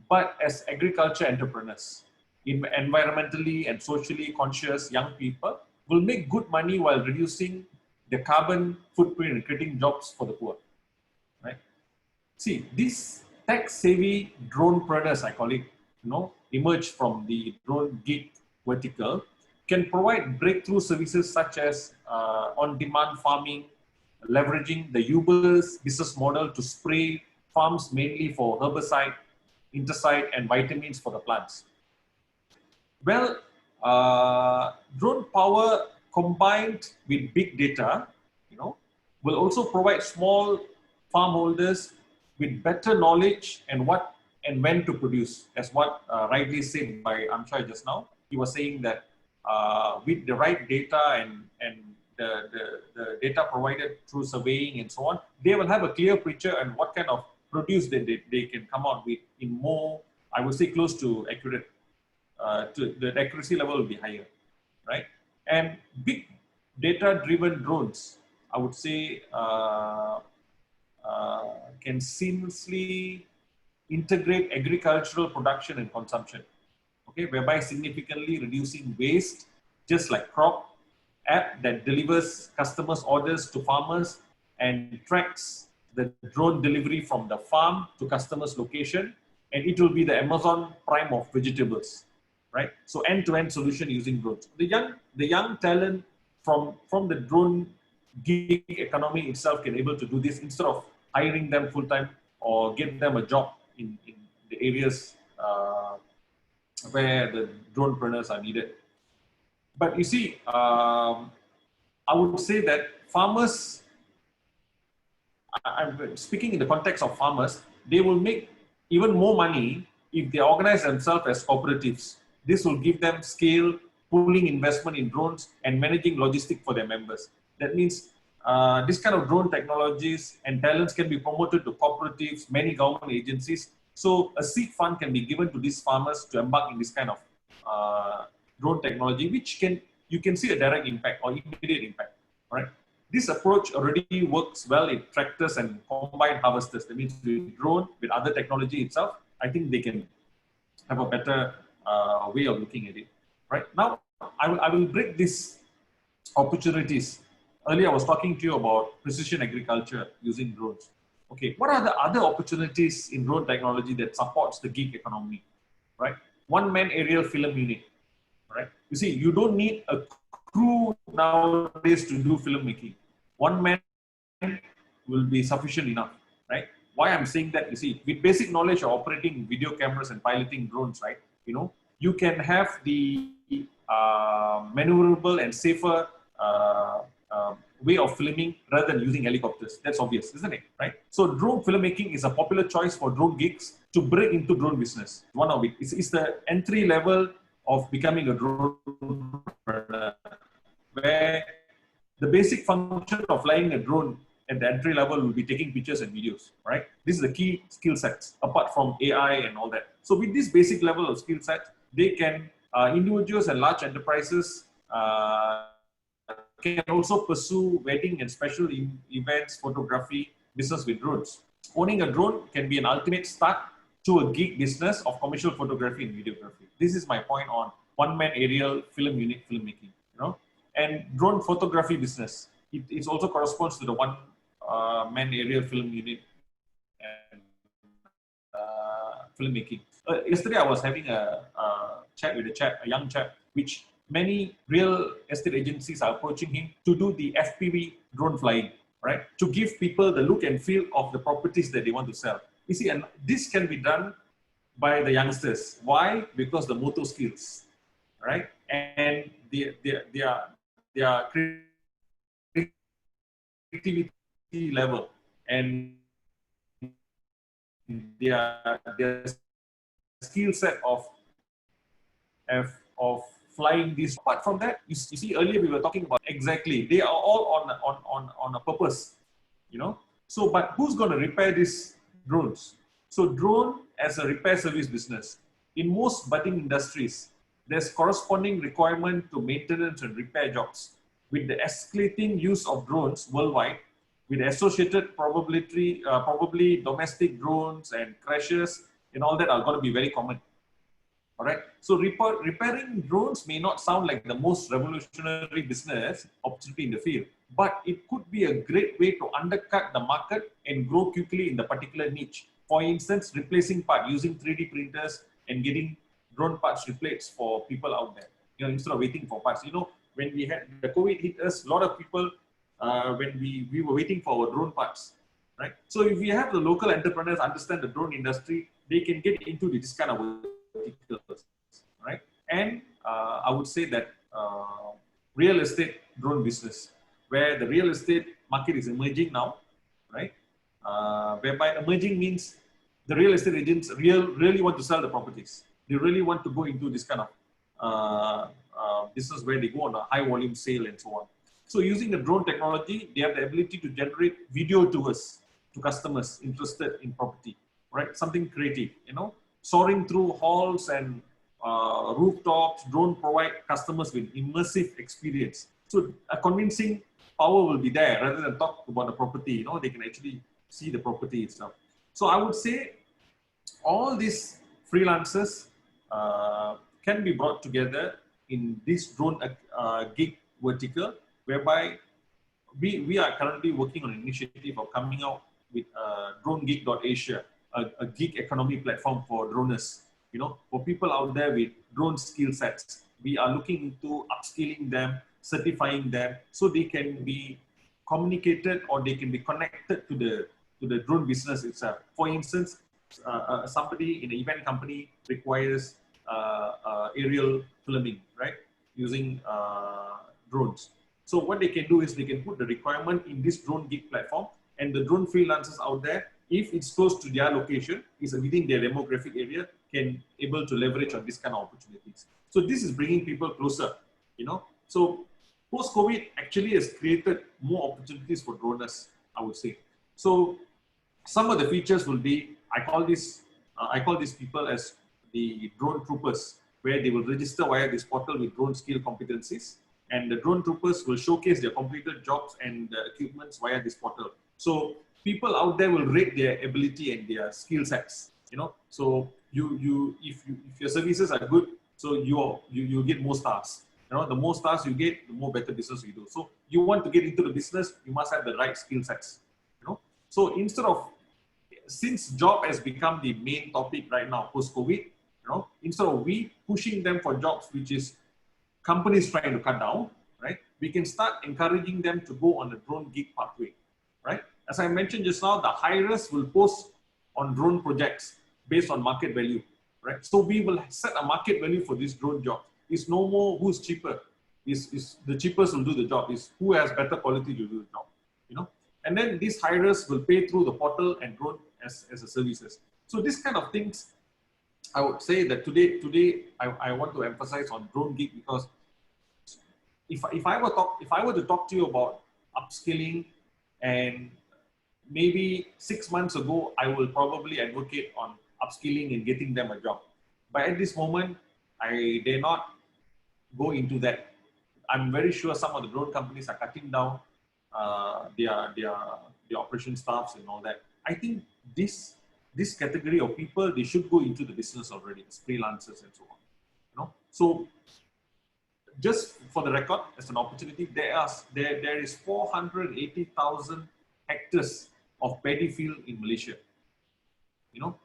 but as agriculture entrepreneurs. Environmentally and socially conscious young people will make good money while reducing the carbon footprint and creating jobs for the poor, right? See, these tech-savvy dronepreneurs, I call it, emerge from the drone gig vertical, can provide breakthrough services such as on-demand farming, leveraging the Uber's business model to spray farms mainly for herbicide, insecticide, and vitamins for the plants. Well, drone power combined with big data, will also provide small farm holders with better knowledge and what and when to produce. As what rightly said by Amshai just now, he was saying that with the right data and the data provided through surveying and so on, they will have a clear picture and what kind of produce they can come out with in more, I would say, close to accurate. The accuracy level will be higher, right? And big data-driven drones, I would say, can seamlessly integrate agricultural production and consumption, okay, whereby significantly reducing waste, just like crop app that delivers customers' orders to farmers and tracks the drone delivery from the farm to customers' location, and it will be the Amazon Prime of vegetables, right? So end-to-end solution using drones. The young talent from the drone gig economy itself can able to do this instead of hiring them full-time or get them a job in the areas where the dronepreneurs are needed. But you see, I would say that farmers, I'm speaking in the context of farmers, they will make even more money if they organize themselves as cooperatives. This will give them scale, pooling investment in drones, and managing logistics for their members. That means this kind of drone technologies and talents can be promoted to cooperatives, many government agencies. So a seed fund can be given to these farmers to embark in this kind of drone technology, which you can see a direct impact or immediate impact, right? This approach already works well in tractors and combine harvesters. That means with drone, with other technology itself, I think they can have a better way of looking at it, right? Now, I will break these opportunities. Earlier, I was talking to you about precision agriculture using drones. Okay, what are the other opportunities in drone technology that supports the gig economy, right? One-man aerial film unit, right? You see, you don't need a crew nowadays to do filmmaking. One man will be sufficient enough, right? Why I'm saying that, you see, with basic knowledge of operating video cameras and piloting drones, right? You know, you can have the maneuverable and safer way of filming rather than using helicopters. That's obvious, isn't it? Right? So drone filmmaking is a popular choice for drone gigs to break into drone business. One of it is the entry level of becoming a drone operator, where the basic function of flying a drone at the entry level will be taking pictures and videos, right? This is the key skill sets apart from AI and all that. So with this basic level of skill set, they can, individuals and large enterprises can also pursue wedding and special events, photography, business with drones. Owning a drone can be an ultimate start to a gig business of commercial photography and videography. This is my point on one-man aerial film unit filmmaking, you know, and drone photography business. It also corresponds to the one-man aerial film unit and filmmaking. Yesterday, I was having a chat with a young chap, which many real estate agencies are approaching him to do the FPV drone flying, right? To give people the look and feel of the properties that they want to sell. You see, and this can be done by the youngsters. Why? Because the motor skills, right? And their creativity level and their skill set of flying this. Apart from that, you see, earlier we were talking about exactly, they are all on a purpose, you know. So, but who's going to repair these drones? So, drone as a repair service business. In most budding industries, there's corresponding requirement to maintenance and repair jobs. With the escalating use of drones worldwide, with associated probably domestic drones and crashes and all that are going to be very common. All right. So repairing drones may not sound like the most revolutionary business opportunity in the field, but it could be a great way to undercut the market and grow quickly in the particular niche. For instance, replacing parts using 3D printers and getting drone parts replaced for people out there. You know, instead of waiting for parts. You know, when we had the COVID hit us, a lot of people when we were waiting for our drone parts, right? So if we have the local entrepreneurs understand the drone industry, they can get into this kind of verticals, right? And I would say that real estate drone business, where the real estate market is emerging now, right? Whereby emerging means the real estate agents really want to sell the properties. They really want to go into this kind of business where they go on a high volume sale and so on. So using the drone technology, they have the ability to generate video tours to customers interested in property, right? Something creative, you know, soaring through halls and rooftops. Drone provide customers with immersive experience. So a convincing power will be there rather than talk about the property. You know, they can actually see the property itself. So I would say all these freelancers can be brought together in this drone gig vertical, whereby we are currently working on an initiative of coming out with DroneGig.Asia, a gig economy platform for droners. You know, for people out there with drone skill sets, we are looking into upskilling them, certifying them, so they can be communicated or they can be connected to the drone business itself. For instance, somebody in an event company requires aerial filming, right, using drones. So what they can do is they can put the requirement in this drone gig platform, and the drone freelancers out there, if it's close to their location, is within their demographic area, can able to leverage on this kind of opportunities. So this is bringing people closer, you know. So post-COVID actually has created more opportunities for droners, I would say. So some of the features will be, I call these people as the drone troopers, where they will register via this portal with drone skill competencies, and the drone troopers will showcase their completed jobs and equipments via this portal. So people out there will rate their ability and their skill sets, you know. So if your services are good, so you get more stars. You know, the more stars you get, the more better business you do. So you want to get into the business, you must have the right skill sets, you know. So since job has become the main topic right now post-COVID, you know, instead of we pushing them for jobs, which is companies trying to cut down, right, we can start encouraging them to go on the drone gig pathway, right? As I mentioned just now, the hirers will post on drone projects based on market value, right? So we will set a market value for this drone job. It's no more who's cheaper. Is the cheapest will do the job. Is who has better quality to do the job, you know? And then these hirers will pay through the portal and drone as a services. So this kind of things, I would say that today I want to emphasize on drone gig, because if I were to talk to you about upskilling, and maybe 6 months ago, I will probably advocate on upskilling and getting them a job. But at this moment, I dare not go into that. I'm very sure some of the drone companies are cutting down their operation staffs and all that. I think this category of people, they should go into the business already as freelancers and so on. You know, so just for the record, as an opportunity, there is 480,000 hectares of paddy field in Malaysia. You know,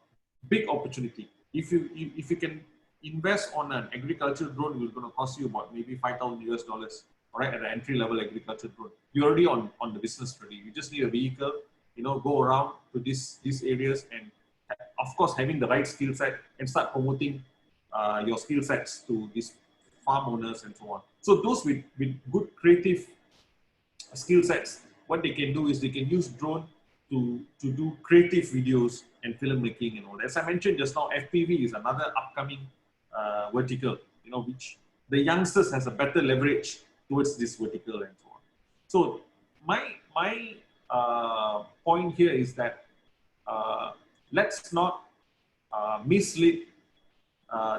big opportunity. If you can invest on an agricultural drone, it's going to cost you about maybe $5,000 US, all right, at an entry-level agriculture drone. You're already on the business already. You just need a vehicle, you know, go around to these areas, and of course having the right skill set, and start promoting your skill sets to these farm owners and so on. So those with good creative skill sets, what they can do is they can use drone to do creative videos and filmmaking and all that. As I mentioned just now, FPV is another upcoming vertical, you know, which the youngsters has a better leverage towards this vertical and so on. So my point here is that let's not mislead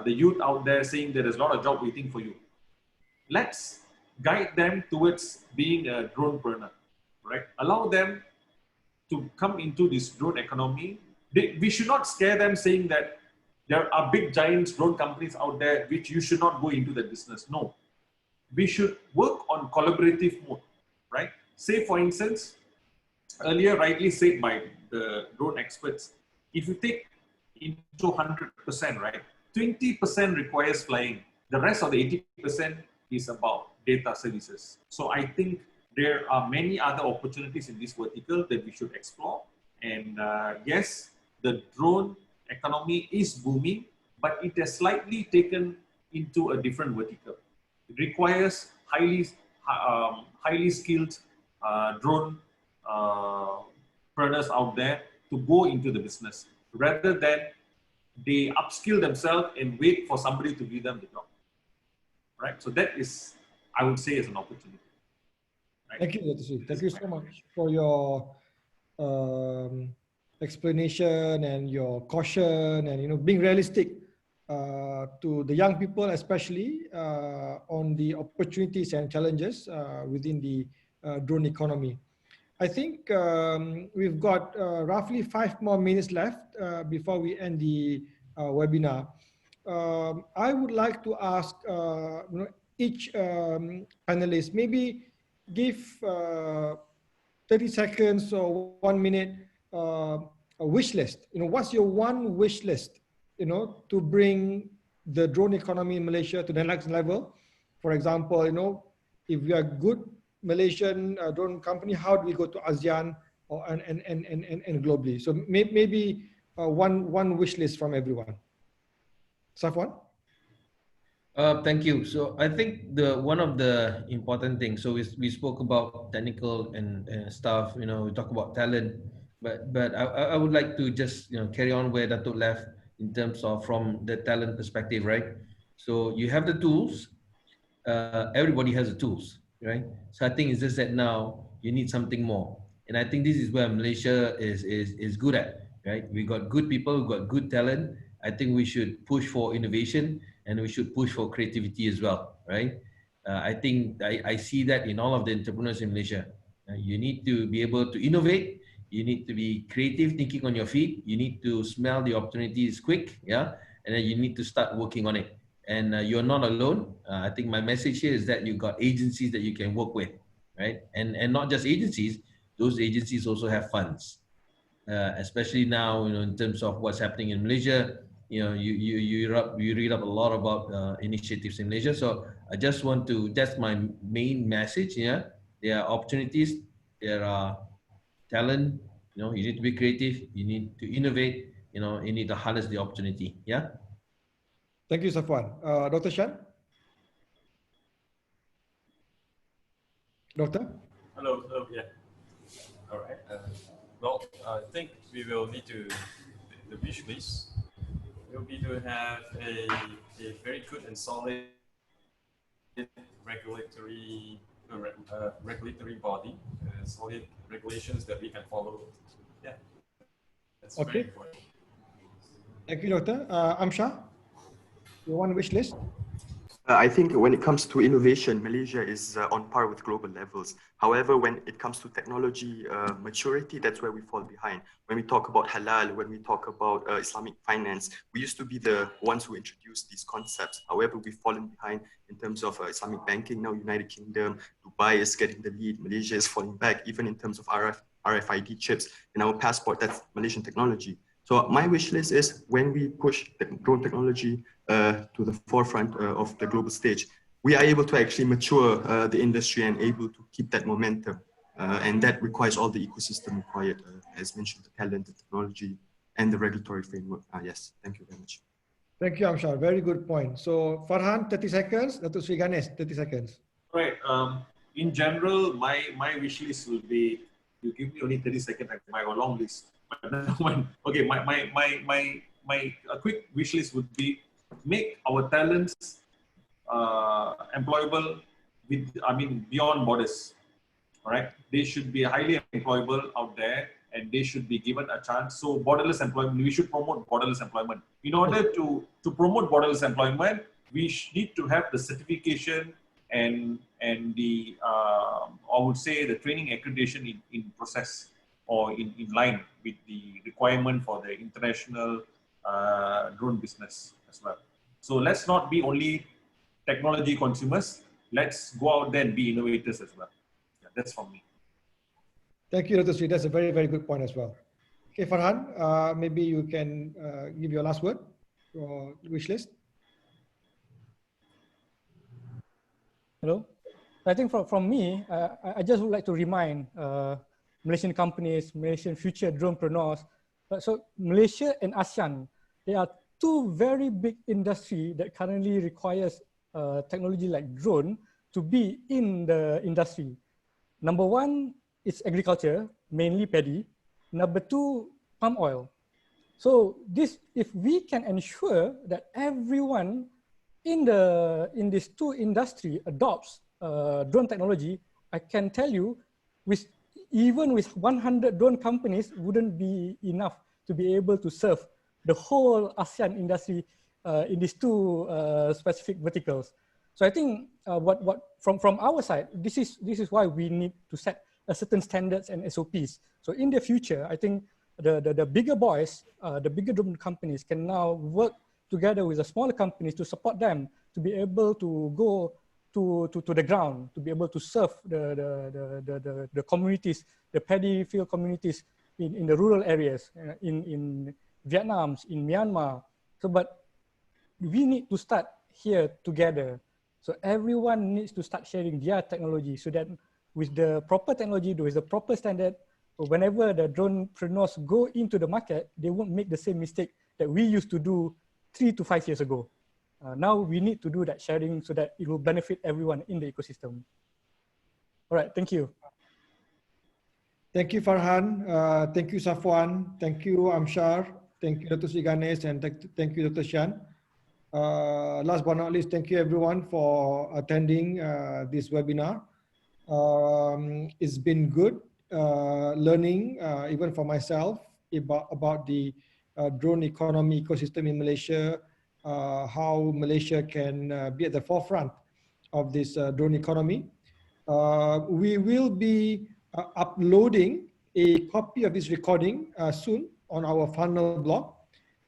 the youth out there saying there is a lot of job waiting for you. Let's guide them towards being a dronepreneur, right? Allow them to come into this drone economy. We should not scare them saying that there are big giants drone companies out there which you should not go into that business. No, we should work on collaborative mode, right? Say for instance, earlier rightly said by the drone experts, if you take into 100%, right, 20% requires flying. The rest of the 80% is about data services. So I think there are many other opportunities in this vertical that we should explore. And yes, the drone economy is booming, but it has slightly taken into a different vertical. It requires highly skilled drone preneurs out there to go into the business, rather than they upskill themselves and wait for somebody to give them the job. Right? So that is, I would say, is an opportunity. Right? Thank you, Dr. Sri. Thank you so much for your explanation and your caution and being realistic to the young people, especially on the opportunities and challenges within the drone economy. I think we've got roughly 5 more minutes left before we end the webinar. I would like to ask each panelist maybe give 30 seconds or 1 minute a wish list. What's your one wish list, to bring the drone economy in Malaysia to the next level? For example, if we are good Malaysian drone company, how do we go to ASEAN or and globally? So maybe one wish list from everyone. Safwan? Thank you. So I think one of the important things, so we spoke about technical and stuff, we talk about talent, but I would like to just carry on where Datuk left in terms of from the talent perspective, right? So you have the tools, everybody has the tools, right? So I think it's just that now you need something more, and I think this is where Malaysia is good at, right? We got good people, we got good talent. I think we should push for innovation and we should push for creativity as well, right? I think I see that in all of the entrepreneurs in Malaysia. You need to be able to innovate. You need to be creative, thinking on your feet. You need to smell the opportunities quick, yeah? And then you need to start working on it. And you're not alone. I think my message here is that you've got agencies that you can work with, right? And not just agencies, those agencies also have funds. Especially now, in terms of what's happening in Malaysia, you read up a lot about initiatives in Malaysia. So I just want to, that's my main message. Yeah, there are opportunities, there are talent. You need to be creative. You need to innovate. You need to harness the opportunity. Yeah. Thank you, Safwan. Dr. Shan? Doctor? Hello, yeah. All right. Well, I think we will need to, the wish list will be to have a very good and solid regulatory body, solid regulations that we can follow. Yeah, that's okay. Very important. Thank you, Doctor. Amsha, your one wish list? I think when it comes to innovation, Malaysia is on par with global levels. However, when it comes to technology maturity, that's where we fall behind. When we talk about halal, when we talk about Islamic finance, we used to be the ones who introduced these concepts. However, we've fallen behind in terms of Islamic banking. Now, United Kingdom, Dubai is getting the lead. Malaysia is falling back, even in terms of RFID chips in our passport. That's Malaysian technology. So my wish list is when we push the drone technology to the forefront of the global stage, we are able to actually mature the industry and able to keep that momentum. And that requires all the ecosystem required, as mentioned, the talent, the technology, and the regulatory framework. Yes, thank you very much. Thank you, Amshar. Very good point. So Farhan, 30 seconds. Dr. Sri Ganesh, 30 seconds. Right. In general, my wish list will be, you give me only 30 seconds, I have a long list. Okay, a quick wish list would be make our talents employable beyond borders. All right, they should be highly employable out there, and they should be given a chance. So borderless employment, we should promote borderless employment. In order to promote borderless employment, we need to have the certification and the I would say the training accreditation in process or in line with the requirement for the international drone business as well. So let's not be only technology consumers. Let's go out there and be innovators as well. Yeah, that's from me. Thank you, Dr. Sri. That's a very, very good point as well. Okay, Farhan, maybe you can give your last word, your wish list. Hello. I think from me, I just would like to remind Malaysian companies, Malaysian future dronepreneurs. So Malaysia and ASEAN, they are two very big industry that currently requires technology like drone to be in the industry. Number one is agriculture, mainly paddy. Number two, palm oil. So this, if we can ensure that everyone in this two industry adopts drone technology, I can tell you, even with 100 drone companies, wouldn't be enough to be able to serve the whole ASEAN industry in these two specific verticals. So I think from our side, this is why we need to set a certain standards and SOPs. So in the future, I think the bigger boys, the bigger drone companies can now work together with the smaller companies to support them to be able to go to the ground, to be able to serve the communities, the paddy field communities in the rural areas, in Vietnam, in Myanmar. So, but we need to start here together. So everyone needs to start sharing their technology so that with the proper technology, with the proper standard, whenever the dronepreneurs go into the market, they won't make the same mistake that we used to do 3 to 5 years ago. Now we need to do that sharing so that it will benefit everyone in the ecosystem. All right, thank you. Thank you, Farhan. Thank you, Safwan. Thank you, Amshar. Thank you, Dr. Sri Ganesh, and thank you, Dr. Shan. Last but not least, thank you everyone for attending this webinar. It's been good learning, even for myself, about the drone economy ecosystem in Malaysia, how Malaysia can be at the forefront of this drone economy. We will be uploading a copy of this recording soon on our Fundnel blog,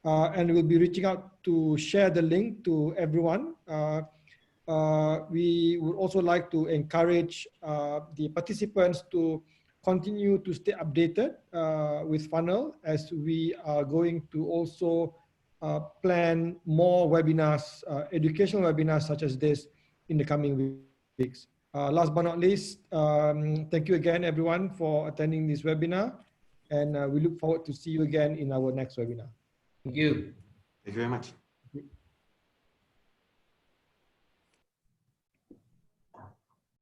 and we'll be reaching out to share the link to everyone. We would also like to encourage the participants to continue to stay updated with Fundnel, as we are going to also plan more webinars, educational webinars such as this in the coming weeks. Last but not least, thank you again everyone for attending this webinar, and we look forward to see you again in our next webinar. Thank you. Thank you very much.